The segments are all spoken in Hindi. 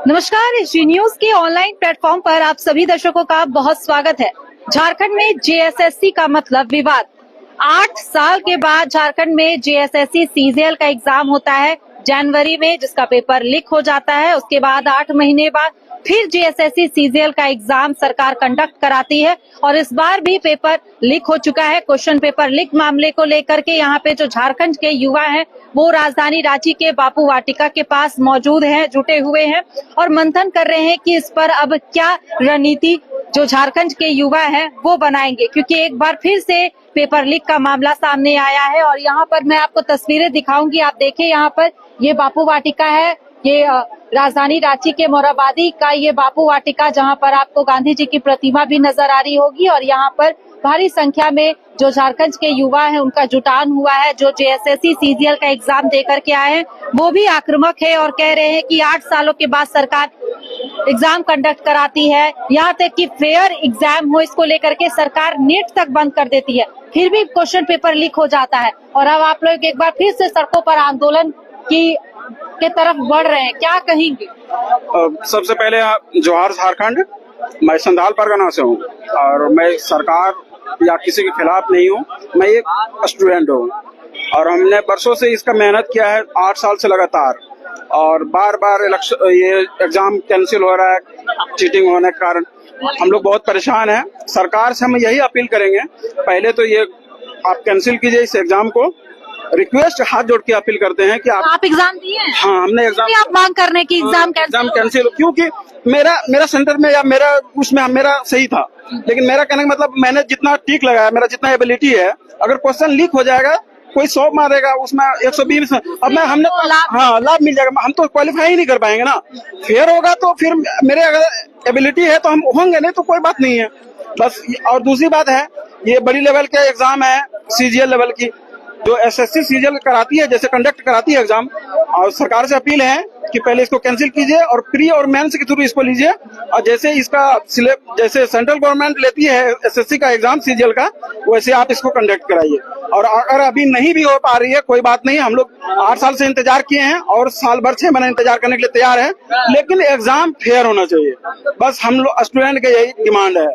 नमस्कार, जी न्यूज के ऑनलाइन प्लेटफॉर्म पर आप सभी दर्शकों का बहुत स्वागत है। झारखंड में जेएसएससी का मतलब विवाद। 8 साल के बाद झारखंड में जेएसएससी सीजीएल का एग्जाम होता है जनवरी में, जिसका पेपर लीक हो जाता है। उसके बाद 8 महीने बाद फिर जेएसएससी सीजीएल का एग्जाम सरकार कंडक्ट कराती है और इस बार भी पेपर लीक हो चुका है। क्वेश्चन पेपर लीक मामले को लेकर के यहाँ पे जो झारखंड के युवा हैं वो राजधानी रांची के बापू वाटिका के पास मौजूद हैं, जुटे हुए हैं और मंथन कर रहे हैं कि इस पर अब क्या रणनीति जो झारखंड के युवा हैं वो बनाएंगे, क्योंकि एक बार फिर से पेपर लीक का मामला सामने आया है। और यहाँ पर मैं आपको तस्वीरें दिखाऊंगी, आप देखें यहाँ पर ये बापू वाटिका है, ये राजधानी रांची के मोराबादी का ये बापू वाटिका, जहाँ पर आपको गांधी जी की प्रतिमा भी नजर आ रही होगी। और यहाँ पर भारी संख्या में जो झारखंड के युवा हैं उनका जुटान हुआ है, जो जेएसएससी सीजीएल का एग्जाम देकर के आए हैं। वो भी आक्रामक है और कह रहे हैं कि 8 सालों के बाद सरकार एग्जाम कंडक्ट कराती है, यहाँ तक कि फेयर एग्जाम हो इसको लेकर के सरकार नीट तक बंद कर देती है, फिर भी क्वेश्चन पेपर लीक हो जाता है। और अब आप लोग एक बार फिर से सड़कों पर आंदोलन के तरफ बढ़ रहे हैं, क्या कहेंगे? सबसे पहले जोहार झारखंड। मैं संधाल परगना से हूँ और मैं सरकार या किसी के खिलाफ नहीं हूँ, मैं एक स्टूडेंट हूँ और हमने बरसों से इसका मेहनत किया है, 8 साल से लगातार। और बार बार ये एग्जाम कैंसिल हो रहा है चीटिंग होने के कारण, हम लोग बहुत परेशान हैं। सरकार से हम यही अपील करेंगे, पहले तो ये आप कैंसिल कीजिए इस एग्जाम को। रिक्वेस्ट हाथ जोड़ के अपील करते हैं कि आप एग्जाम दिए हैं? हाँ, हमने एग्जाम। आप मांग कर रहे हैं कि एग्जाम कैंसिल, क्योंकि मेरा सेंटर में या मेरा उसमें मेरा सही था, लेकिन मेरा कहने का मतलब मैंने जितना टीक लगाया, मेरा जितना एबिलिटी है, अगर क्वेश्चन लीक हो जाएगा कोई 100 मारेगा उसमें 120, अब मैं हमने लाभ मिल जाएगा, हम तो क्वालिफाई ही नहीं कर पाएंगे ना। फेयर होगा तो फिर मेरे अगर एबिलिटी है तो हम होंगे, नहीं तो कोई बात नहीं है बस। और दूसरी बात है, ये बड़ी लेवल के एग्जाम है सीजीएल लेवल की, जो एसएससी सीजीएल कराती है, जैसे कंडक्ट कराती है एग्जाम। और सरकार से अपील है कि पहले इसको कैंसिल कीजिए और प्री और मेंस के थ्रू इसको लीजिए। और जैसे इसका जैसे सेंट्रल गवर्नमेंट लेती है एसएससी का एग्जाम सीजीएल का, वैसे आप इसको कंडक्ट कराइए। और अगर अभी नहीं भी हो पा रही है कोई बात नहीं, हम लोग 8 साल से इंतजार किए हैं और साल भर 6 महीने इंतजार करने के लिए तैयार है, लेकिन एग्जाम फेयर होना चाहिए, बस हम लोग स्टूडेंट के यही डिमांड है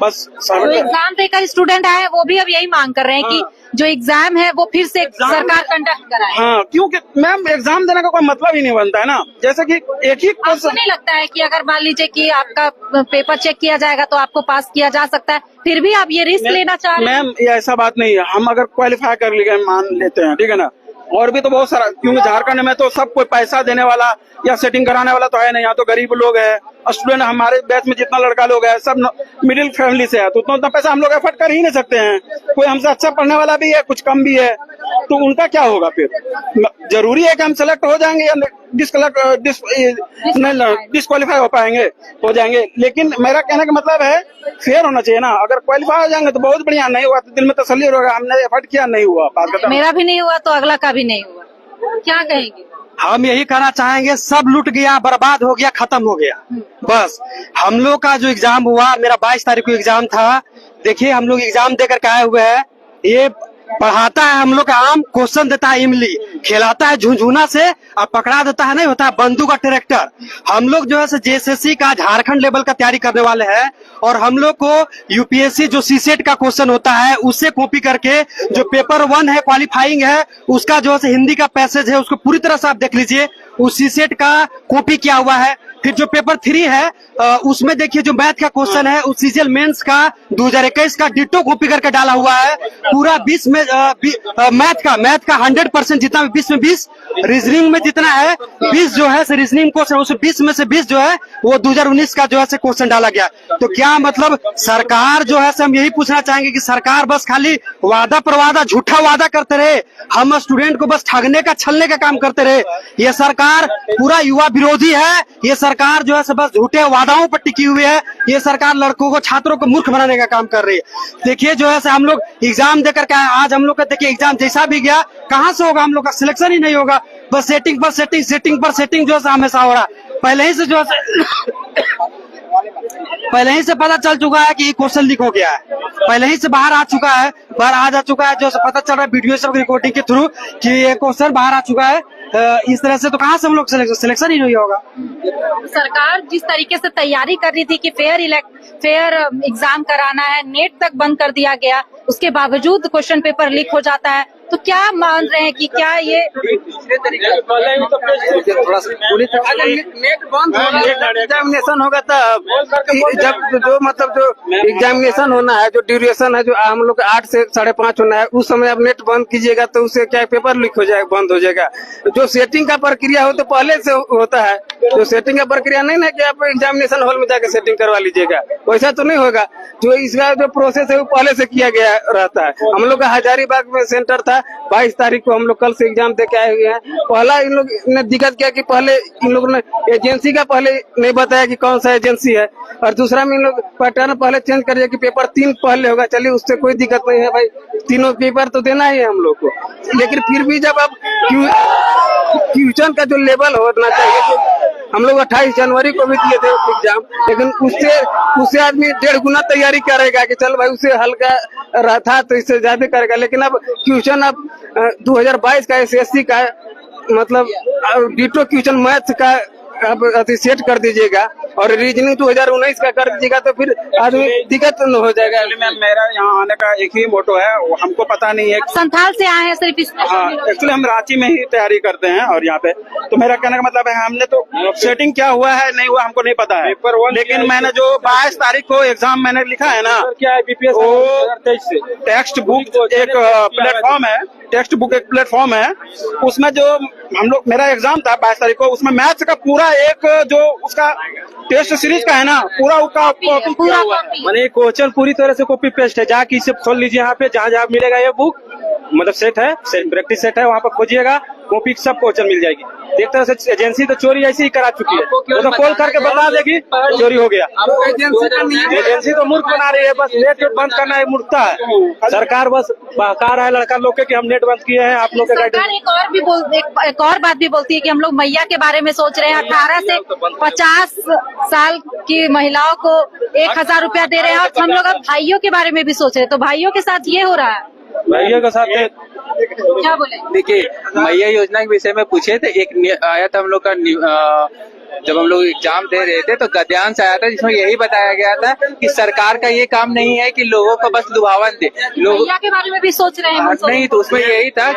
बस। एग्जाम देकर स्टूडेंट आए वो भी अब यही मांग कर रहे हैं कि जो एग्जाम है वो फिर से सरकार कंडक्ट कराए। हाँ, क्योंकि मैम एग्जाम देने का कोई मतलब ही नहीं बनता है ना। जैसे कि एक ही आपको नहीं लगता है कि अगर मान लीजिए कि आपका पेपर चेक किया जाएगा तो आपको पास किया जा सकता है, फिर भी आप ये रिस्क लेना चाह रहे हैं? मैम ये ऐसा बात नहीं है, हम अगर क्वालिफाई कर लिए मान लेते हैं, ठीक है ना, और भी तो बहुत सारा, क्योंकि झारखंड में तो सब कोई पैसा देने वाला या सेटिंग कराने वाला तो है नहीं, यहाँ तो गरीब लोग है। स्टूडेंट हमारे बैच में जितना लड़का लोग है सब मिडिल फैमिली से है, तो उतना पैसा हम लोग एफर्ट कर ही नहीं सकते हैं। कोई हमसे अच्छा पढ़ने वाला भी है, कुछ कम भी है, तो उनका क्या होगा फिर? जरूरी है कि हम सेलेक्ट हो जाएंगे या डिस्क्वालीफाई हो जाएंगे, लेकिन मेरा कहने का मतलब है फेयर होना चाहिए ना। अगर क्वालिफाई हो जाएंगे तो बहुत बढ़िया, नहीं हुआ तो दिल में तसल्ली होगा, हमने एफर्ट किया, नहीं हुआ, बात खत्म। मेरा भी नहीं हुआ तो अगला का भी नहीं हुआ, क्या कहेंगे? हम यही कहना चाहेंगे, सब लूट गया, बर्बाद हो गया, खत्म हो गया बस। हम लोग का जो एग्जाम हुआ, मेरा 22 तारीख को एग्जाम था, देखिए हम लोग एग्जाम देकर के आए हुए हैं। ये पढ़ाता है हम लोग का आम, क्वेश्चन देता है इमली, खिलाता है झुनझुना से और पकड़ा देता है, नहीं होता है बंदूक का ट्रैक्टर। हम लोग जो है जेएसएससी का झारखंड लेवल का तैयारी करने वाले हैं और हम लोग को यूपीएससी जो सीसेट का क्वेश्चन होता है उससे कॉपी करके, जो पेपर 1 है क्वालिफाइंग है, उसका जो है हिंदी का पैसेज है उसको पूरी तरह से आप देख लीजिए, उस सीसेट का कॉपी किया हुआ है। फिर जो पेपर 3 है उसमें देखिए जो मैथ का क्वेश्चन है, उस सीजीएल मेंस का 2021 का डिट्टो कॉपी करके डाला हुआ है। पूरा 20 में मैथ का 100% जितना 20 में 20, रीजनिंग में जितना है 20 जो है रीजनिंग क्वेश्चन, उस 20 में से 20 जो है वो 2019 का जो है क्वेश्चन डाला गया। तो क्या मतलब सरकार जो है हम यही पूछना चाहेंगे कि सरकार बस खाली वादा पर वादा, झूठा वादा करते रहे, हम स्टूडेंट को बस ठगने का छलने का काम करते रहे। ये सरकार पूरा युवा विरोधी है, ये सरकार जो है बस झूठे वादाओं पर टिकी हुई है, ये सरकार लड़कों को, छात्रों को मूर्ख बनाने का काम कर रही है। देखिए जो है हम लोग एग्जाम देकर के आज हम लोग का देखिए एग्जाम जैसा भी गया, कहाँ से होगा, हम लोग का सिलेक्शन ही नहीं होगा, बस सेटिंग पर सेटिंग, सेटिंग पर सेटिंग जो है हमेशा हो रहा है। पहले ही से जो है पहले ही से पता चल चुका है कि क्वेश्चन लीक हो गया है। पहले ही से बाहर आ चुका है, बाहर आ जा चुका है, जो पता चल रहा है वीडियो सब रिकॉर्डिंग के थ्रू कि ये क्वेश्चन बाहर आ चुका है। इस तरह से तो कहाँ से हम लोग सिलेक्शन ही नहीं होगा। सरकार जिस तरीके से तैयारी कर रही थी कि फेयर एग्जाम कराना है, नेट तक बंद कर दिया गया, उसके बावजूद क्वेश्चन पेपर लीक हो जाता है, तो क्या मान रहे हैं कि क्या ये नेट बंद होगा, एग्जामिनेशन होगा तब जब जो मतलब जो एग्जामिनेशन होना है, जो ड्यूरेशन है, जो हम लोग 8 से 5:30 होना है, उस समय आप नेट बंद कीजिएगा तो उससे क्या पेपर लीक हो जाएगा, बंद हो जाएगा। जो सेटिंग का प्रक्रिया हो तो पहले से होता है, जो सेटिंग का प्रक्रिया नहीं ना कि आप एग्जामिनेशन हॉल में जाकर सेटिंग करवा लीजिएगा, वैसा तो नहीं होगा। जो इसका जो प्रोसेस है वो पहले से किया गया रहता है। हम लोग का हजारीबाग में सेंटर था, 22 तारीख को हम लोग कल से एग्जाम दे के आए हुए हैं। पहला इन लोग ने दिक्कत किया कि पहले इन लोगों ने एजेंसी का पहले नहीं बताया कि कौन सा एजेंसी है, और दूसरा में इन लोग पैटर्न पहले चेंज कर दिया कि पेपर 3 पहले होगा। चलिए उससे कोई दिक्कत नहीं है भाई, तीनों पेपर तो देना ही है हम लोग को, लेकिन फिर भी जब आप क्वेश्चन का जो लेवल होना चाहिए, तो हम लोग 28 जनवरी को भी दिए थे एग्जाम, लेकिन उससे आदमी 1.5 गुना तैयारी करेगा कि चल भाई उससे हल्का रहा था तो इससे ज्यादा करेगा। लेकिन अब क्वेश्चन अब 2022 का SSC का मतलब डिटो क्वेश्चन मैथ का आप सेट कर दीजिएगा और रीजनिंग 2019 का कर दीजिएगा तो फिर आदमी दिक्कत न हो जाएगा। मैम मेरा यहाँ आने का एक ही मोटो है, वो हमको पता नहीं है। संथाल से आए हैं सिर्फ इस हाँ, एक्चुअली हम रांची में ही तैयारी करते हैं और यहाँ पे तो मेरा कहने का मतलब है हमने तो सेटिंग क्या हुआ है नहीं हुआ हमको नहीं पता है, लेकिन मैंने जो 22 तारीख को एग्जाम मैंने लिखा है ना, वो टेक्स्ट बुक एक प्लेटफॉर्म है, टेक्स्ट बुक एक प्लेटफॉर्म है, उसमें जो हम लोग मेरा एग्जाम था 22 तारीख को, उसमें मैथ्स का पूरा एक जो उसका टेस्ट सीरीज का है ना, पूरा उसका कॉपी किया हुआ है। मैंने क्वेश्चन पूरी तरह से कॉपी पेस्ट है, जाके इसे खोल लीजिए, यहाँ पे जहाँ जहाँ मिलेगा ये बुक मतलब सेट है, प्रैक्टिस सेट है, वहाँ पर खोजिएगा, कॉपी सब क्वेश्चन मिल जाएगी। एक तरह से एजेंसी तो चोरी ऐसी ही करा चुकी है, वो तो कॉल करके बता देगी चोरी हो गया। एजेंसी तो मूर्ख बना रही है, बस नेट बंद करना है, मूर्खता है। सरकार बस बहका रहा है लड़का लोग के कि हम नेट बंद किए हैं, आप लोग सरकार एक और बात भी बोलती है कि हम लोग मैया के बारे में सोच रहे हैं। 18 से 50 साल की महिलाओं को 1000 रुपया दे रहे हैं, और हम लोग अब भाइयों के बारे में भी सोच रहे हैं, तो भाइयों के साथ ये हो रहा है। भैया के साथ क्या बोले? देखिए, मैया योजना के विषय में पूछे थे, एक आया था हम लोग का जब हम लोग एग्जाम दे रहे थे तो गद्यांश आया था जिसमें यही बताया गया था कि सरकार का ये काम नहीं है कि लोगों को बस लुभावन दे, लोग मैया के बारे में भी सोच रहे हैं। नहीं, तो उसमें यही था,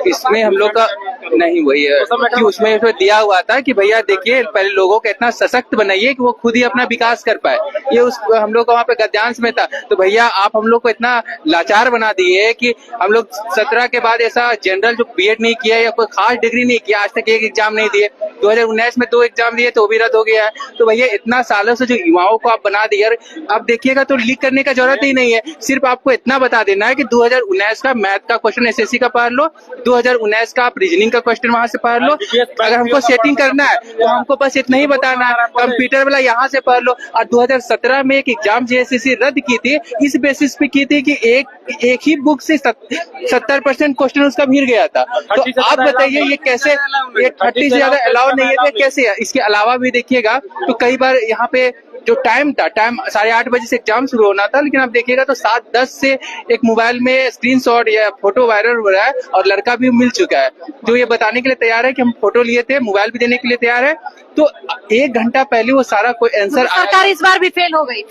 इसमें हम लोग का नहीं वही है कि उसमें दिया हुआ था कि भैया देखिए पहले लोगों को इतना सशक्त बनाइए कि वो खुद ही अपना विकास कर पाए, ये उस हम लोग का वहाँ पे गद्यांश में था। तो भैया आप हम लोग को इतना लाचार बना दिए कि हम लोग 17 के बाद ऐसा जनरल जो BEd नहीं किया या कोई खास डिग्री नहीं किया, आज तक एक एग्जाम नहीं दिए, 2019 में 2 एग्जाम दिए तो वो भी रद्द हो गया है। तो भैया इतना सालों से जो युवाओं को आप बना दिए, आप देखिएगा तो लीक करने का जरूरत ही नहीं है, सिर्फ आपको इतना बता देना है कि 2019 का मैथ का क्वेश्चन SSC का पढ़ लो, 2019 का आप रीजनिंग का क्वेश्चन वहां से पढ़ लो। अगर हमको सेटिंग करना है तो हमको बस इतना ही बताना है, कंप्यूटर वाला यहाँ से पढ़ लो। और 2017 में एक एग्जाम JSSC रद्द की थी, इस बेसिस पे की थी कि एक ही बुक से 70% क्वेश्चन उसका भीड़ गया था। तो आप बताइए ये कैसे, ये 30 से ज्यादा अलाउ नहीं है, कैसे है? इसके अलावा भी देखिएगा तो कई बार यहाँ पे जो टाइम था, टाइम 8:30 बजे से एग्जाम शुरू होना था, लेकिन आप देखिएगा तो 7:10 से एक मोबाइल में स्क्रीनशॉट या फोटो वायरल हो रहा है और लड़का भी मिल चुका है जो ये बताने के लिए तैयार है कि हम फोटो लिए थे, मोबाइल भी देने के लिए तैयार है। तो 1 घंटा पहले वो सारा कोई आंसर सरकार इस बार भी फेल हो गई,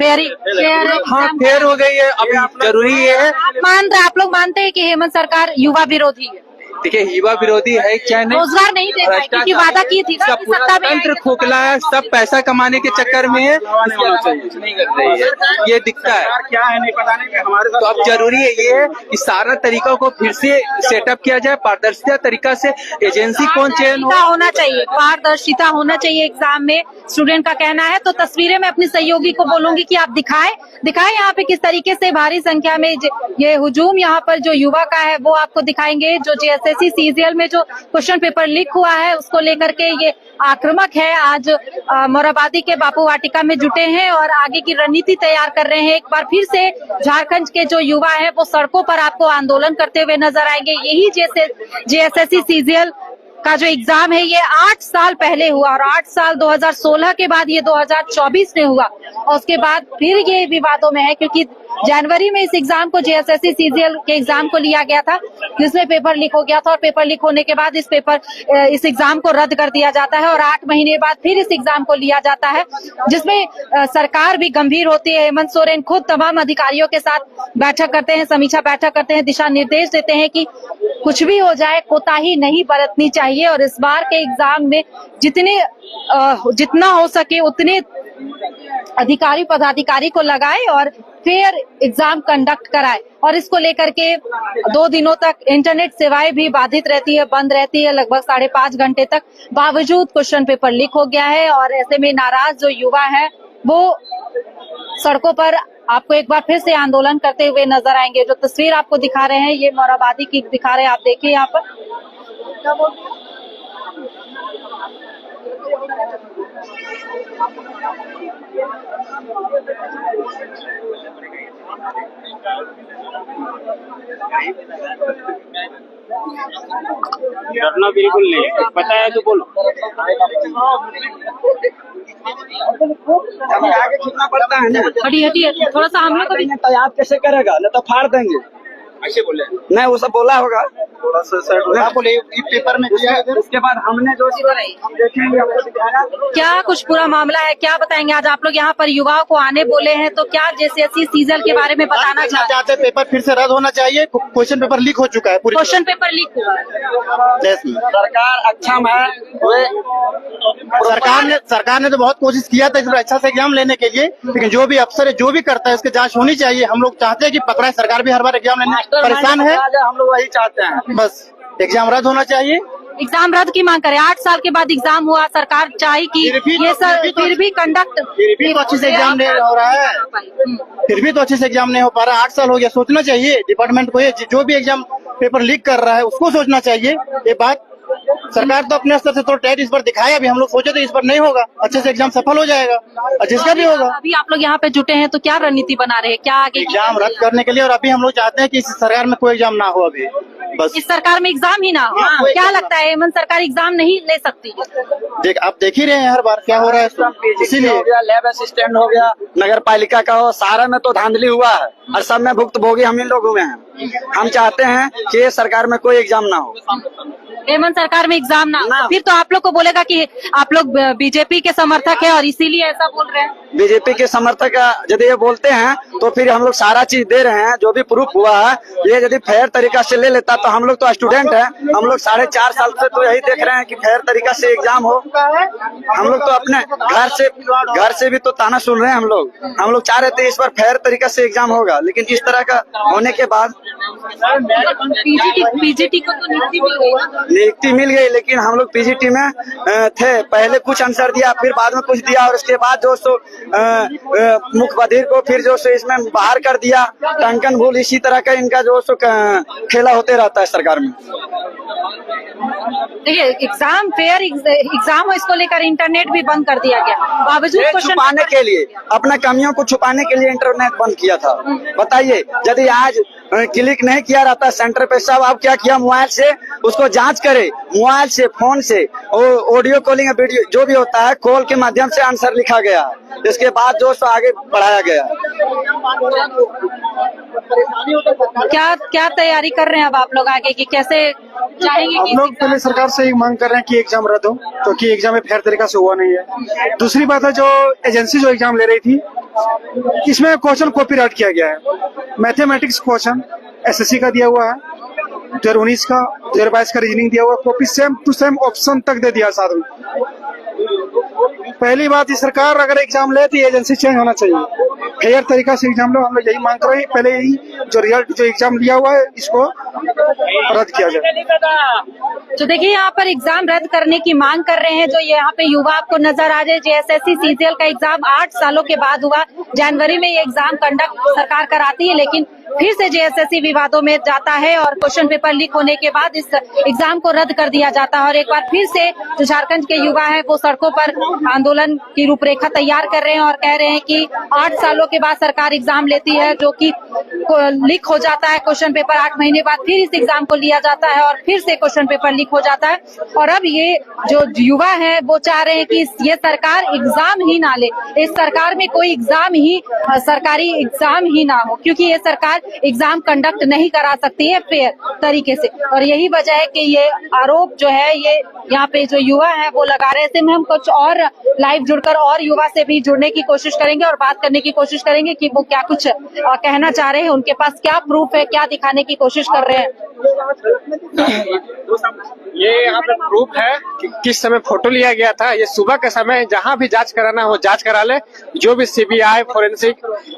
हाँ फेल हो गई है। अब जरूरी ये है, आप लोग मानते हैं कि हेमंत सरकार युवा विरोधी है? देखिए युवा विरोधी है क्या नहीं, रोजगार नहीं दे पाई क्योंकि वादा की थी ना कि सत्ता में तंत्र खोखला है, सब पैसा कमाने के चक्कर में है, नहीं कर रही है, ये दिखता है। क्या है नहीं पता नहीं हमारे तो अब जरूरी है ये है कि सारा तरीका को फिर से सेटअप किया जाए, पारदर्शिता तरीका से एजेंसी कौन चयन होना चाहिए, पारदर्शिता होना चाहिए एग्जाम में। स्टूडेंट का कहना है, तो तस्वीरें मैं अपनी सहयोगी को बोलूंगी कि आप दिखाएं यहाँ पे किस तरीके से भारी संख्या में ये हुजूम यहाँ पर जो युवा का है वो आपको दिखाएंगे। जो JSSC CGL में जो क्वेश्चन पेपर लीक हुआ है उसको लेकर के ये आक्रामक है, आज मोराबादी के बापू वाटिका में जुटे हैं और आगे की रणनीति तैयार कर रहे हैं। एक बार फिर से झारखंड के जो युवा है वो सड़कों पर आपको आंदोलन करते हुए नजर आएंगे। यही JSSC CGL का जो एग्जाम है ये 8 साल पहले हुआ और 8 साल 2016 के बाद ये 2024 में हुआ और उसके बाद फिर ये विवादों में है क्योंकि जनवरी में इस एग्जाम को जेएसएससी सीजीएल के एग्जाम को लिया गया था जिसमें पेपर लीक हो गया था और पेपर लीक होने के बाद इस एग्जाम को रद्द कर दिया जाता है और 8 महीने बाद फिर इस एग्जाम को लिया जाता है जिसमें सरकार भी गंभीर होती है। हेमंत सोरेन खुद तमाम अधिकारियों के साथ बैठक करते हैं, समीक्षा बैठक करते हैं, दिशा निर्देश देते हैं कि कुछ भी हो जाए कोताही नहीं बरतनी चाहिए और इस बार के एग्जाम में जितना हो सके उतने अधिकारी पदाधिकारी को लगाए और फेयर एग्जाम कंडक्ट कराए और इसको लेकर के 2 दिनों तक इंटरनेट सेवाएं भी बाधित रहती है, बंद रहती है लगभग 5.5 घंटे तक। बावजूद क्वेश्चन पेपर लीक हो गया है और ऐसे में नाराज जो युवा है वो सड़कों पर आपको एक बार फिर से आंदोलन करते हुए नजर आएंगे। जो तस्वीर आपको दिखा रहे हैं ये मोराबादी की दिखा रहे हैं, आप देखिए यहाँ पर। डरना बिल्कुल नहीं, कुछ पता है तो बोलो। आगे खींचना पड़ता है ना, हटिए थोड़ा सा हम लोग को भी याद कैसे करेगा, नहीं तो फाड़ देंगे। ऐसे बोले नहीं वो सब बोला होगा थोड़ा सा बोले पेपर में दिया है। उसके बाद हमने जो देखेंगे हमको दिखाया क्या कुछ पूरा मामला है, क्या बताएंगे। आज आप लोग यहाँ पर युवाओं को आने बोले हैं तो क्या जेएसएससी सीजीएल के बारे में बताना चाहते हैं। पेपर फिर से रद्द होना चाहिए, क्वेश्चन पेपर लीक हो चुका है पूरी क्वेश्चन पेपर लीक हुआ है। देश में। सरकार अक्षम है, सरकार ने तो बहुत कोशिश किया था इस बार अच्छा से एग्जाम लेने के लिए, लेकिन जो भी अफसर है जो भी करता है उसकी जांच होनी चाहिए। हम लोग चाहते हैं कि पकड़ा, सरकार भी हर बार एग्जाम लेने परेशान है, हम लोग वही चाहते हैं। बस एग्जाम रद्द होना चाहिए। एग्जाम रद्द की मांग करें। 8 साल के बाद एग्जाम हुआ, सरकार चाहे कि ये फिर भी कंडक्ट फिर भी तो अच्छे से एग्जाम नहीं हो रहा है, फिर भी तो अच्छे से एग्जाम नहीं हो पा रहा। 8 साल हो गया, सोचना चाहिए डिपार्टमेंट को, ये जो भी एग्जाम पेपर लीक कर रहा है उसको सोचना चाहिए। ये बात सरकार तो अपने स्तर से तो टाइट इस बार दिखाया भी, हम लोग सोचे थे इस बार नहीं होगा, अच्छे से एग्जाम सफल हो जाएगा और जिसका भी होगा। अभी आप लोग यहाँ पे जुटे हैं तो क्या रणनीति बना रहे हैं, क्या आगे एग्जाम रद्द करने के लिए, और अभी हम लोग चाहते हैं कि इस सरकार में कोई एग्जाम ना हो अभी, बस इस सरकार में एग्जाम ही ना हो। क्या लगता है हेमंत सरकार एग्जाम नहीं ले सकती? आप देख ही रहे हैं हर बार क्या हो रहा है, इसीलिए हो गया, लैब असिस्टेंट हो गया, नगर पालिका का हो, सारा में तो धांधली हुआ है और सब में भुक्तभोगी हम ही लोग हुए हैं। हम चाहते हैं कि ये सरकार में कोई एग्जाम ना हो, हेमंत सरकार में एग्जाम ना हो। फिर तो आप लोग को बोलेगा कि आप लोग बीजेपी के समर्थक है और इसीलिए ऐसा बोल रहे हैं। बीजेपी के समर्थक यदि ये बोलते हैं तो फिर हम लोग सारा चीज दे रहे हैं, जो भी प्रूफ हुआ है। ये यदि फेयर तरीका से ले लेता तो हम लोग तो स्टूडेंट हैं, हम लोग 4.5 साल से तो यही देख रहे हैं कि फेयर तरीका से एग्जाम हो। हम लोग तो अपने घर से भी तो ताना सुन रहे हैं। हम लोग चाह रहे थे इस बार फेयर तरीका से एग्जाम होगा, लेकिन इस तरह का होने के बाद पीजीटी को तो नियुक्ति मिल गई, लेकिन हम लोग पीजीटी में थे। पहले कुछ आंसर दिया, फिर बाद में कुछ दिया और उसके बाद जो सो मुख्य बधिर को फिर जो सो इसमें बाहर कर दिया। टंकन भूल इसी तरह का इनका जो सो खेला होते रहता है सरकार में। देखिए एग्जाम फेयर एग्जाम हो, इसको लेकर इंटरनेट भी बंद कर दिया गया, बावजूद छुपाने के लिए, अपने कमियों को छुपाने के लिए इंटरनेट बंद किया था। बताइए यदि आज क्लिक नहीं किया रहता सेंटर पे, सब आप क्या किया, मोबाइल से उसको जांच करे, मोबाइल से, फोन से, ऑडियो कॉलिंग, वीडियो जो भी होता है कॉल के माध्यम से आंसर लिखा गया, इसके बाद जो सो आगे बढ़ाया गया। क्या तैयारी कर रहे हैं अब आप लोग आगे की, कैसे चाहेंगे कि हम लोग पहले सरकार से मांग कर रहे हैं कि एग्जाम रद्द हो, क्योंकि एग्जाम में फेयर तरीका से हुआ नहीं है। दूसरी बात है, जो एजेंसी जो एग्जाम ले रही थी इसमें क्वेश्चन कॉपीराइट किया गया है। मैथमेटिक्स क्वेश्चन एसएससी का दिया हुआ है, 2019 का, 2022 का रीजनिंग दिया हुआ, copy same to same option तक दे दिया साथ में। पहली बात, ये सरकार अगर एग्जाम ले तो एजेंसी चेंज होना चाहिए, फेयर तरीका से एग्जाम लो। हम लोग यही मांग कर रहे हैं, पहले यही जो रिजल्ट जो एग्जाम लिया हुआ है इसको रद्द किया जाए। तो देखिए यहाँ पर एग्जाम रद्द करने की मांग कर रहे हैं जो यहाँ पे युवा आपको नजर आ जाए। जेएसएससी सीजीएल का एग्जाम 8 सालों के बाद हुआ। जनवरी में ये एग्जाम कंडक्ट सरकार कराती है, लेकिन फिर से जेएसएससी विवादों में जाता है और क्वेश्चन पेपर लीक होने के बाद इस एग्जाम को रद्द कर दिया जाता है और एक बार फिर से जो झारखंड के युवा हैं वो सड़कों पर आंदोलन की रूपरेखा तैयार कर रहे हैं और कह रहे हैं कि 8 सालों के बाद सरकार एग्जाम लेती है जो कि लीक हो जाता है क्वेश्चन पेपर, 8 महीने बाद फिर इस एग्जाम को लिया जाता है और फिर से क्वेश्चन पेपर लीक हो जाता है। और अब ये जो युवा है वो चाह रहे हैं कि ये सरकार एग्जाम ही ना ले, इस सरकार में कोई एग्जाम ही सरकारी एग्जाम ही ना हो, क्योंकि ये सरकार एग्जाम कंडक्ट नहीं करा सकती है फेयर तरीके से। और यही वजह है कि ये आरोप जो है ये यहाँ पे जो युवा है वो लगा रहे हैं। हम कुछ और लाइव जुड़कर और युवा से भी जुड़ने की कोशिश करेंगे और बात करने की कोशिश करेंगे कि वो क्या कुछ कहना चाह रहे हैं, उनके पास क्या प्रूफ है, क्या दिखाने की कोशिश कर रहे हैं। ये यहाँ पे प्रूफ है कि किस समय फोटो लिया गया था। ये सुबह के समय जहाँ भी जांच कराना हो जांच करा ले, जो भी सीबीआई फोरेंसिक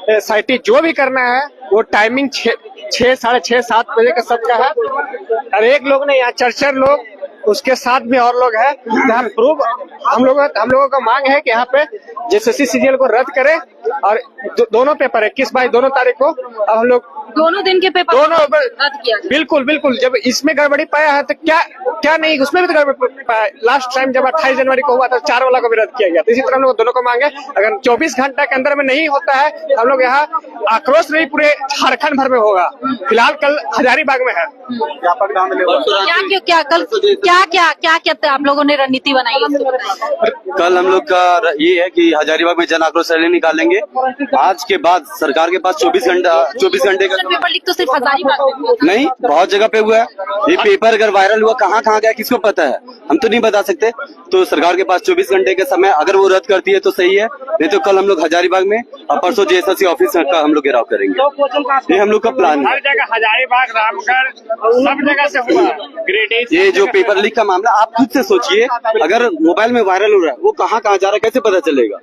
साइटी जो भी करना है वो टाइमिंग 6, साढ़े 6, 7 बजे का सबका है। और एक लोग नहीं, यहाँ 4 लोग, उसके साथ भी और लोग हैं। यहाँ प्रूफ हम लोगों का मांग है कि यहाँ पे जेएसएससी सीजीएल को रद्द करें और दोनों पेपर 21-22 दोनों तारीख को अब हम लोग दोनों दिन के पेपर दोनों रद्द किया जाए। बिल्कुल। जब इसमें गड़बड़ी पाया है तो क्या नहीं, उसमें भी तो गड़बड़ी पाया। लास्ट टाइम जब 28 जनवरी को हुआ था 4 वाला को भी रद्द किया गया। तो इसी तरह हम लोग दोनों को मांगे, अगर 24 घंटा के अंदर में नहीं होता है हम लोग यहाँ आक्रोश नहीं पूरे झारखंड भर में होगा। फिलहाल कल हजारीबाग में है। क्या आप लोगों ने रणनीति बनाई है? कल हम लोग का ये है कि हजारीबाग में जन आक्रोश रैली निकालेंगे। आज के बाद सरकार के पास 24 घंटे का पेपर लीक तो सिर्फ हजारीबाग में हुआ। नहीं, बहुत जगह पे हुआ है। ये पेपर अगर वायरल हुआ कहाँ गया किसको पता है, हम तो नहीं बता सकते। तो सरकार के पास 24 घंटे के समय, अगर वो रद्द करती है तो सही है, नहीं तो कल हम लोग हजारीबाग में और परसों जेएसएससी ऑफिस का हम लोग घेराव करेंगे। ये हम लोग का प्लान है। हर जगह हजारीबाग, रामगढ़, सब जगह से हुआ। ग्रेड A ये जो पेपर लीक का मामला, आप खुद से सोचिए, अगर मोबाइल में वायरल हो रहा है वो कहाँ जा रहा है, कैसे पता चलेगा।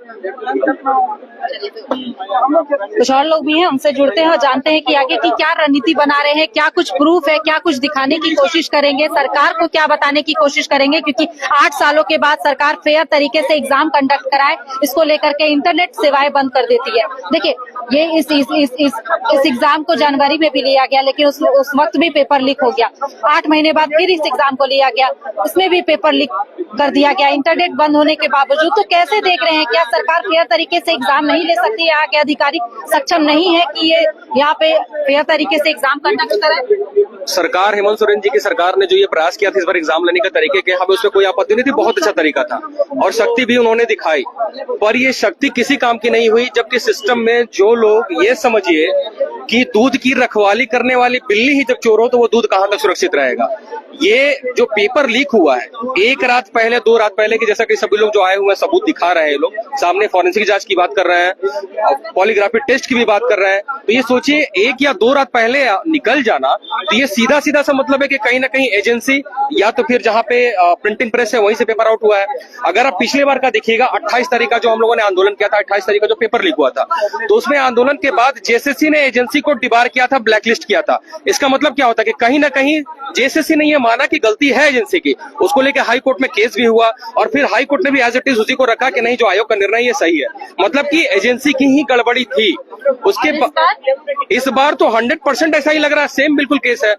कुछ और लोग भी हैं, उनसे जुड़ते हैं और जानते हैं कि आगे की क्या रणनीति बना रहे हैं, क्या कुछ प्रूफ है, क्या कुछ दिखाने की कोशिश करेंगे, सरकार को क्या बताने की कोशिश करेंगे, क्योंकि 8 सालों के बाद सरकार फेयर तरीके से एग्जाम कंडक्ट कराए, इसको लेकर के इंटरनेट सेवाएं बंद कर देती है। देखिए, ये इस एग्जाम को जनवरी में भी लिया गया, लेकिन उस वक्त भी पेपर लीक हो गया। 8 महीने बाद फिर इस एग्जाम को लिया गया, इसमें भी पेपर लीक कर दिया गया, इंटरनेट बंद होने के बावजूद। तो कैसे देख रहे हैं, क्या सरकार फेयर तरीके से एग्जाम नहीं ले सकती है? यहाँ के अधिकारी सक्षम नहीं है कि ये यहाँ पे फेयर तरीके से एग्जाम कंडक्ट करें? सरकार, हेमंत सोरेन जी की सरकार ने जो ये प्रयास किया था इस बार एग्जाम लेने के तरीके के, हमें उसमें कोई आपत्ति नहीं थी, बहुत अच्छा तरीका था और शक्ति भी उन्होंने दिखाई। पर ये शक्ति किसी काम की नहीं हुई, जबकि सिस्टम में जो लोग, ये समझिए कि दूध की रखवाली करने वाली बिल्ली ही जब चोर हो तो वो दूध कहाँ तक सुरक्षित रहेगा। ये जो पेपर लीक हुआ है 1 रात पहले, 2 रात पहले की, जैसा कि सभी लोग जो आए हुए हैं सबूत दिखा रहे हैं, लोग सामने फॉरेंसिक जांच की बात कर रहे हैं, पॉलीग्राफी टेस्ट की भी बात कर रहे हैं। तो ये सोचिए 1 या 2 रात पहले निकल जाना, तो ये सीधा सा मतलब है कि कहीं ना कहीं एजेंसी या तो फिर जहाँ पे प्रिंटिंग प्रेस है वहीं से पेपर आउट हुआ है। अगर आप पिछले बार का देखिएगा 28 तारीख का जो हम लोगों ने आंदोलन किया था, 28 तारीख का जो पेपर लीक हुआ था, तो उसमें आंदोलन के बाद जेएसएससी ने एजेंसी को डिबार किया था, ब्लैकलिस्ट किया था। इसका मतलब क्या होता है कि कहीं ना कहीं जेएसएससी ने यह माना कि गलती है एजेंसी की, उसको लेकर हाई कोर्ट में केस भी हुआ और फिर हाई कोर्ट ने भी एज इट इज उसी को रखा कि नहीं, जो आयोग का निर्णय ये सही है। मतलब कि एजेंसी की ही गड़बड़ी थी। उसके इस बार तो 100% ऐसा ही लग रहा है, सेम बिल्कुल केस है।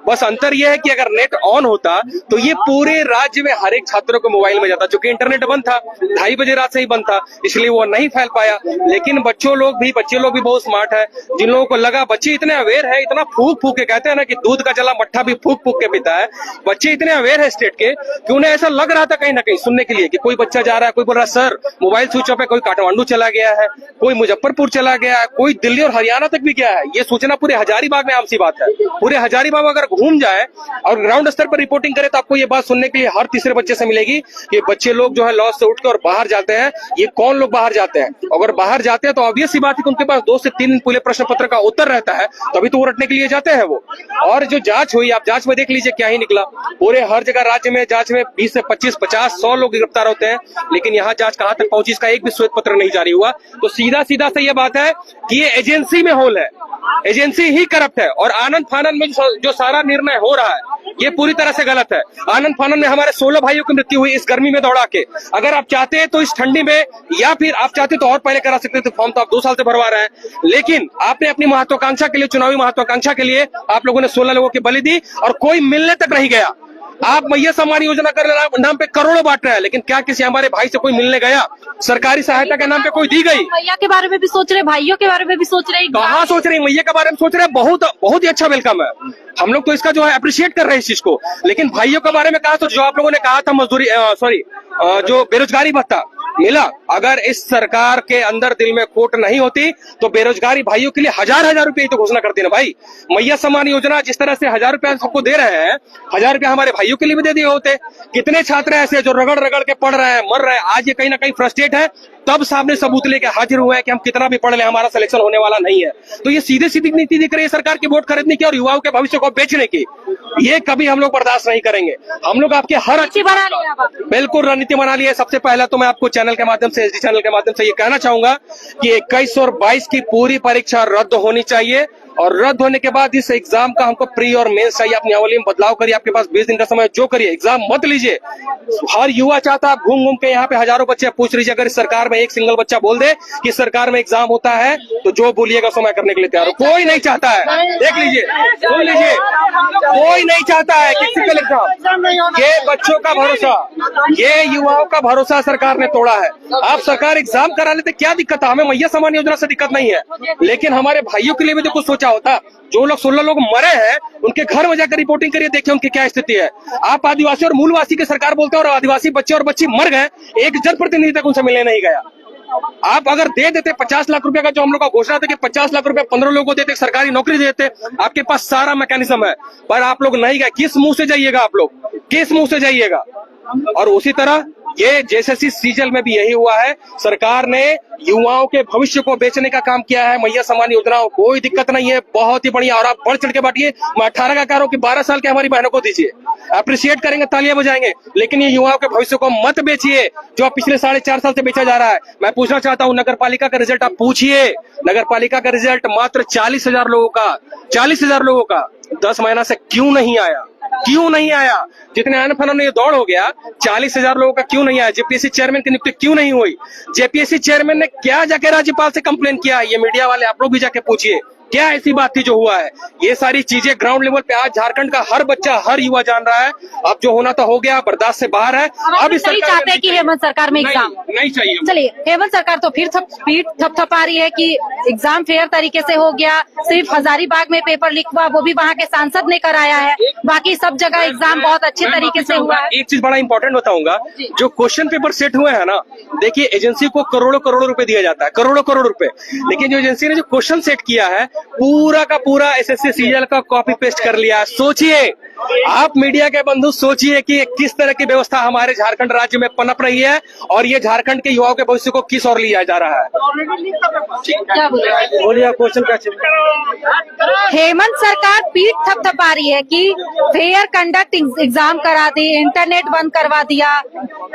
बस अंतर यह है कि अगर नेट ऑन होता तो ये पूरे राज्य में हर एक छात्रों को मोबाइल में जाता, चूंकि इंटरनेट बंद था, 2:30 बजे रात से ही बंद था, इसलिए वो नहीं फैल पाया। लेकिन बच्चे लोग भी बहुत स्मार्ट है, जिन लोगों को लगा, बच्चे इतने अवेयर है, इतना फूक के कहते हैं ना कि दूध का चला मट्ठा भी फूक के पीता है। बच्चे इतने अवेयर है स्टेट के कि उन्हें ऐसा लग रहा था कहीं ना कहीं सुनने के लिए कि कोई बच्चा जा रहा है, कोई बोल रहा है सर मोबाइल स्विच ऑफ है, कोई काठमांडू चला गया है, कोई मुजफ्फरपुर चला गया है, कोई दिल्ली और हरियाणा तक भी गया है। ये सूचना पूरे हजारीबाग में आम सी बात है। पूरे हजारीबाग अगर घूम जाए और ग्राउंड स्तर पर रिपोर्टिंग करे तो आपको ये बात सुनने के लिए हर तीसरे बच्चे से मिलेगी कि बच्चे लोग जो है लॉज से उठ के और बाहर जाते हैं। ये कौन लोग बाहर जाते हैं? अगर बाहर जाते हैं तो ऑब्वियस सी बात है कि उनके पास 2 से 3 पूरे प्रश्न पत्र का उत्तर रहता है, तभी तो वो रटने के लिए जाते हैं वो। और जो जांच हुई, आप जांच में देख लीजिए क्या ही निकला। पूरे हर जगह राज्य में जांच में 20 से 25, 50, 100 लोग गिरफ्तार होते हैं, लेकिन यहाँ जांच कहां तक पहुंची इसका एक भी श्वेत पत्र नहीं जारी हुआ। तो सीधा से ये बात है कि ये एजेंसी में होल है, एजेंसी ही करप्ट है और आनंद फानंद में जो सारा निर्णय हो रहा है ये पूरी तरह से गलत है। आनंद फानन में हमारे 16 भाइयों की मृत्यु हुई इस गर्मी में दौड़ा के। अगर आप चाहते हैं तो इस ठंडी में, या फिर आप चाहते तो और पहले करा सकते थे। फॉर्म तो आप 2 साल से भरवा रहे हैं, लेकिन आपने अपनी महत्वाकांक्षा के लिए, चुनावी महत्वाकांक्षा के लिए आप लोगों ने 16 लोगों की बलि दी और कोई मिलने तक नहीं गया। आप मैया सम्मान योजना कर नाम पे करोड़ों बांट रहे हैं, लेकिन क्या किसी हमारे भाई से कोई मिलने गया? सरकारी सहायता के नाम पे कोई दी गई? मैया के बारे में भी सोच रहे, भाइयों के बारे में भी सोच रहे। कहाँ सोच रहे हैं? मैया के बारे में सोच रहे हैं। बहुत बहुत ही अच्छा वेलकम है। हम लोग तो इसका जो है अप्रिशिएट कर रहे हैं इस चीज को, लेकिन भाइयों के बारे में कहा तो जो आप लोगों ने कहा था मजदूरी, जो बेरोजगारी भत्ता मिला, अगर इस सरकार के अंदर दिल में खोट नहीं होती तो बेरोजगारी भाइयों के लिए हजार रुपए तो घोषणा करती ना भाई। मैया सम्मान योजना जिस तरह से 1000 रुपया सबको दे रहे हैं, 1000 रुपया हमारे भाइयों के लिए भी दे दिए होते। कितने छात्र ऐसे जो रगड़ रगड़ के पढ़ रहे हैं, मर रहे हैं, आज ये कहीं ना कहीं फ्रस्ट्रेट है, तब सामने सबूत लेके हाजिर हुए हैं कि हम कितना भी पढ़ ले हमारा सिलेक्शन होने वाला नहीं है। तो ये सीधे सीधी नीति दिख रही है सरकार की, वोट खरीदने की और युवाओं के भविष्य को बेचने की। ये कभी हम लोग बर्दाश्त नहीं करेंगे। हम लोग आपके हर रणनीति बना लिया अब। बिल्कुल रणनीति बना ली है। सबसे पहला तो मैं आपको चैनल के माध्यम से, एसडी चैनल के माध्यम से ये कहना चाहूंगा कि 21 और 22 की पूरी परीक्षा रद्द होनी चाहिए, और रद्द होने के बाद इस एग्जाम का हमको प्री और मेंस चाहिए। अपनी अवली में बदलाव करिए, आपके पास 20 दिन का समय, जो करिए, एग्जाम मत लीजिए। हर युवा चाहता है, घूम घूम के यहाँ पे हजारों बच्चे पूछ लीजिए, अगर इस सरकार में एक सिंगल बच्चा बोल दे कि सरकार में एग्जाम होता है तो जो बोलिएगा सो मैं करने के लिए तैयार हूँ। कोई नहीं चाहता है, देख लीजिए, सुन लीजिए, कोई नहीं चाहता है कि सिंगल एग्जाम। ये बच्चों का भरोसा, ये युवाओं का भरोसा सरकार ने तोड़ा है। आप सरकार एग्जाम करा लेते, क्या दिक्कत है? हमें मैया सम्मान योजना से दिक्कत नहीं है, लेकिन हमारे भाइयों के लिए भी तो कुछ सोचा होता। जो लोग 16 लोग मरे हैं, उनके घर में जाकर रिपोर्टिंग करिए, देखिए उनकी क्या स्थिति है। आप आदिवासी और मूलवासी की सरकार बोलते हैं, और आदिवासी बच्चे और बच्ची मर गए, एक जनप्रतिनिधि तक उनसे मिलने नहीं गया। आप अगर दे देते 50 लाख रुपए का, जो हम लोग का घोषणा था कि 50 लाख रुपए 15 लोगों को देते, सरकारी नौकरी देते, आपके पास सारा मैकेनिज्म है, पर आप लोग नहीं गए। किस मुंह से जाइएगा आप लोग, किस मुंह से जाइएगा? और उसी तरह ये जेएसएससी सीजल में भी यही हुआ है। सरकार ने युवाओं के भविष्य को बेचने का काम किया है। मैया सम्मान योजना, कोई दिक्कत नहीं है, बहुत ही बढ़िया, और आप बढ़ चढ़ के बांटिए। मैं 18 का कह रहा हूं कि 12 साल के हमारी बहनों को दीजिए, अप्रिशिएट करेंगे, तालियां बजाएंगे, लेकिन ये युवाओं के भविष्य को मत बेचिए, जो आप पिछले 4.5 साल से बेचा जा रहा है। मैं पूछना चाहता हूं, नगर पालिका का रिजल्ट आप पूछिए, नगर पालिका का रिजल्ट मात्र 40,000 लोगों का, 40,000 लोगों का 10 महीना से क्यों नहीं आया? क्यों नहीं आया? जितने आने फनों ने ये दौड़ हो गया, 40,000 लोगों का क्यों नहीं आया? जेपीएससी चेयरमैन की नियुक्ति क्यों नहीं हुई? जेपीएससी चेयरमैन ने क्या जाके राज्यपाल से कंप्लेन किया? ये मीडिया वाले आप लोग भी जाके पूछिए, क्या ऐसी बात थी जो हुआ है? ये सारी चीजें ग्राउंड लेवल पे आज झारखंड का हर बच्चा, हर युवा जान रहा है। अब जो होना था हो गया, बर्दाश्त से बाहर है। अब इस नहीं चाहते हैं कि हेमंत सरकार में एग्जाम नहीं चाहिए। चलिए, हेमंत सरकार तो फिर पीठ थपथपा रही है कि एग्जाम फेयर तरीके से हो गया, सिर्फ हजारीबाग में पेपर लीक हुआ, वो भी वहाँ के सांसद ने कराया है, बाकी सब जगह एग्जाम बहुत अच्छे तरीके से हुआ है। एक चीज बड़ा इंपॉर्टेंट बताऊंगा, जो क्वेश्चन पेपर सेट हुए हैं ना, देखिए एजेंसी को करोड़ों करोड़ों रुपए दिया जाता है, करोड़ों करोड़ रुपए, लेकिन जो एजेंसी ने जो क्वेश्चन सेट किया है, पूरा का पूरा एसएससी सीजीएल का कॉपी पेस्ट कर लिया। सोचिए, आप मीडिया के बंधु सोचिए कि किस तरह की व्यवस्था हमारे झारखंड राज्य में पनप रही है, और ये झारखंड के युवाओं के भविष्य को किस ओर लिया जा रहा है। क्या बोलिए क्वेश्चन का। हेमंत सरकार पीठ थपथपा रही है कि फेयर कंडक्ट एग्जाम करा दी, इंटरनेट बंद करवा दिया,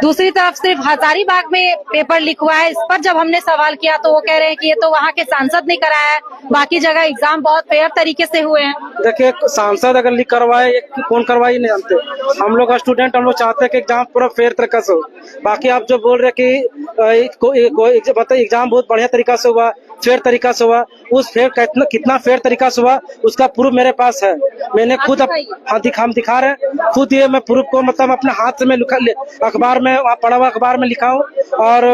दूसरी तरफ सिर्फ हजारीबाग में पेपर लीक हुआ है। इस पर जब हमने सवाल किया तो वो कह रहे हैं कि ये तो वहाँ के सांसद ने कराया है, बाकी जगह एग्जाम बहुत फेयर तरीके से हुए हैं। देखिए, सांसद अगर लीक करवाए, कौन करवाई नहीं जानते। हम लोग स्टूडेंट, हम लोग चाहते हैं कि एग्जाम पूरा फेयर तरीका से हो। बाकी आप जो बोल रहे कि बताइए एग्जाम बहुत बढ़िया तरीका से हुआ, फेयर तरीका से हुआ, उस फेयर कितना फेयर तरीका से हुआ उसका प्रूफ मेरे पास है। मैंने खुद हम दिखा रहे हैं खुद, ये मैं प्रूफ को मतलब अपने हाथ से मैं अखबार में पढ़ा हुआ अखबार में लिखा हूँ, और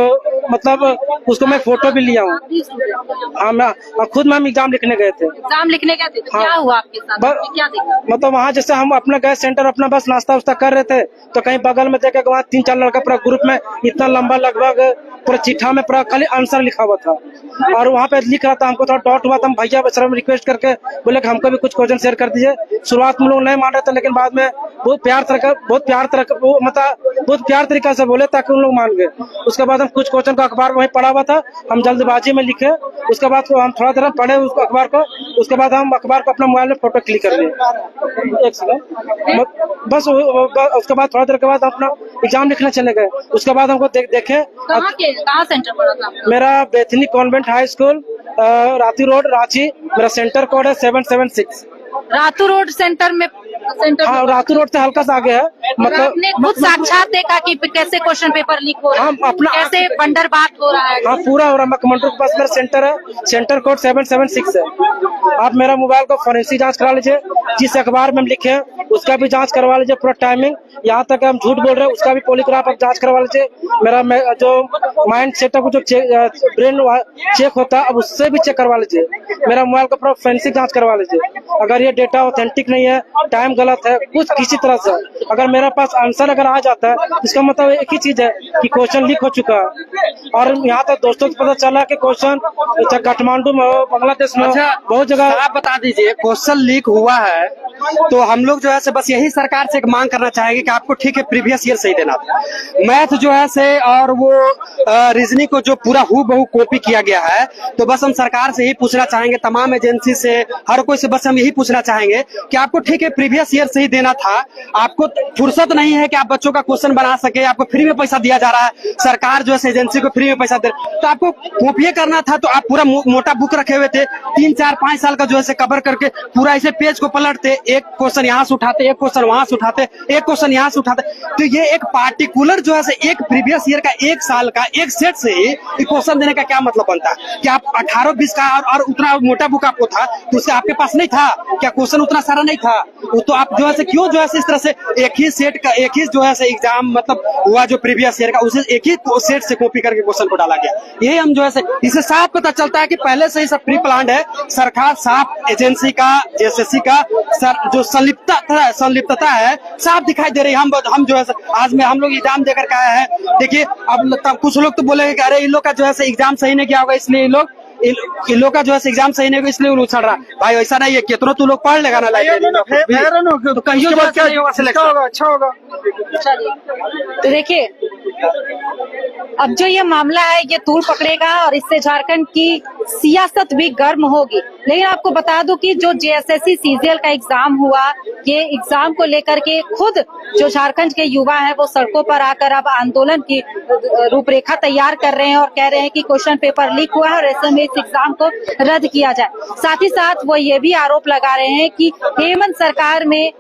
मतलब उसको मैं फोटो भी लिया हूँ। हाँ, मैं खुद में हम एग्जाम लिखने गए थे। एग्जाम लिखने गए थे तो क्या हुआ आपके साथ? क्या देखा? मतलब वहाँ जैसे हम अपना गए सेंटर, अपना बस नाश्ता वास्ता कर रहे थे, तो कहीं बगल में देखे वहाँ 3-4 लड़का पूरा ग्रुप में इतना लंबा, लगभग पूरा चिट्ठा में पूरा खाली आंसर लिखा हुआ था, और वहाँ पे लिख रहा था। हमको थोड़ा डाउट हुआ था, हम भैया सर में रिक्वेस्ट करके बोले कि हमको भी कुछ क्वेश्चन शेयर कर दीजिए। शुरुआत में लोग नहीं मान रहे थे, लेकिन बाद में बहुत प्यार तरीका से बोले ताकि उन लोग मान गए। उसके बाद हम कुछ क्वेश्चन का अखबार वहीं पढ़ा हुआ था, हम जल्दबाजी में लिखे। उसके बाद हम थोड़ा देर पढ़े उस अखबार को, उसके बाद हम अखबार को अपने मोबाइल में फोटो क्लिक कर लिए। एक सेकंड, बस उसके बाद थोड़ा देर के बाद अपना एग्जाम लिखने चले गए। उसके बाद हमको देखे कहाँ सेंटर पड़ा था? मेरा Bethany convent high school, Ratu road, Ranchi. मेरा सेंटर कोड है 776। रातू रोड सेंटर में सेंटर हाँ, में। रातू रोड से हल्का सा आगे है। और मतलब आपने खुद साक्षात देखा कि कैसे क्वेश्चन पेपर लीक हो रहा है, हम अपना- कैसे बंदरबांट हो रहा है। हाँ, पूरा हो रहा है। कमांडर के पास मेरा सेंटर है, सेंटर कोड 776 है। आप मेरा मोबाइल को फॉरेंसिक जांच करा लीजिए, जिस अखबार में हम लिखे हैं उसका भी जांच करवा लीजिए, पूरा टाइमिंग, यहाँ तक हम झूठ बोल रहे हैं उसका भी पॉलीग्राफ आप जांच करवा लीजिए। मेरा जो माइंड सेटअप जो ब्रेन चेक होता है अब उससे भी चेक करवा लीजिए। मेरा मोबाइल का पूरा फॉरेंसिक जांच करवा लीजिए। अगर ये डेटा ऑथेंटिक नहीं है, टाइम गलत है, कुछ किसी तरह से अगर मेरे पास आंसर अगर आ जाता है इसका मतलब एक ही चीज है कि क्वेश्चन लीक हो चुका है। और यहाँ तक दोस्तों को पता चला कि क्वेश्चन काठमांडू में हो, बांग्लादेश में हो, बहुत जगह। आप बता दीजिए, क्वेश्चन लीक हुआ है तो हम लोग जो है से बस यही सरकार से एक मांग करना चाहेंगे कि आपको ठीक है प्रीवियस ईयर सही देना था। मैथ जो है से और वो रीजनिंग को जो पूरा हूबहू कॉपी किया गया है, तो बस हम सरकार से ही पूछना चाहेंगे, तमाम एजेंसी से, हर कोई से बस हम यही पूछना चाहेंगे कि आपको ठीक है प्रीवियस ईयर सही देना था। आपको फुर्सत नहीं है कि आप बच्चों का क्वेश्चन बना सके, आपको फ्री में पैसा दिया जा रहा है, सरकार जो है एजेंसी को फ्री में पैसा दे, तो आपको कॉपी करना था तो आप पूरा मोटा बुक रखे हुए थे, 3, 4, 5 साल का जो है कवर करके पूरा ऐसे पेज को पलटते, एक क्वेश्चन यहाँ से उठाते, एक क्वेश्चन वहां से उठाते, एक क्वेश्चन यहाँ से उठाते। तो ये एक पार्टिकुलर जो है एक प्रीवियस ईयर का 1 साल का एक सेट से ही क्वेश्चन देने का क्या मतलब बनता है कि आप 18-20 का और उतना मोटा बुक आपको था तो उससे आपके पास नहीं था क्या? क्वेश्चन उतना सारा नहीं था तो आप जो है क्यों जो है इस तरह से एक ही सेट का एक ही जो है एग्जाम मतलब हुआ जो प्रीवियस ईयर का उसे एक ही सेट से कॉपी करके क्वेश्चन को डाला गया। यही हम जो है इसे साफ पता चलता है कि पहले से ही सब प्री प्लान्ड है। सरकार साफ एजेंसी का जेएसएससी का जो संलिप्तता है साफ दिखाई दे रही है। हम जो है आज में हम लोग एग्जाम देकर के आए हैं। देखिए अब कुछ लोग तो बोलेंगे कि अरे इन लोग का जो है एग्जाम सही नहीं किया होगा इसलिए इन लोग का जो है एग्जाम सही नहीं होगा इसलिए उछल रहा। भाई ऐसा नहीं है, कितना तू लोग पढ़ लेगा ना लाइब्रेरी तो कहीं अच्छा होगा। तो देखिए अब जो ये मामला है ये तूल पकड़ेगा और इससे झारखंड की सियासत भी गर्म होगी। लेकिन आपको बता दूं कि जो जेएसएससी सीजीएल का एग्जाम हुआ, ये एग्जाम को लेकर के खुद जो झारखंड के युवा हैं वो सड़कों पर आकर अब आंदोलन की रूपरेखा तैयार कर रहे हैं और कह रहे हैं कि क्वेश्चन पेपर लीक हुआ है और ऐसे में इस एग्जाम को रद्द किया जाए। साथ ही साथ वो ये भी आरोप लगा रहे हैं कि हेमंत सरकार में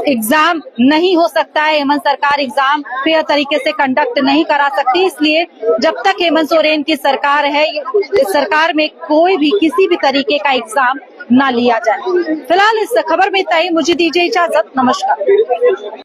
एग्जाम नहीं हो सकता है, हेमंत सरकार एग्जाम फेयर तरीके से कंडक्ट नहीं करा सकती, इसलिए जब तक हेमंत सोरेन की सरकार है इस सरकार में कोई भी किसी भी तरीके का एग्जाम ना लिया जाए। फिलहाल इस खबर में इतना ही, मुझे दीजिए इजाजत, नमस्कार।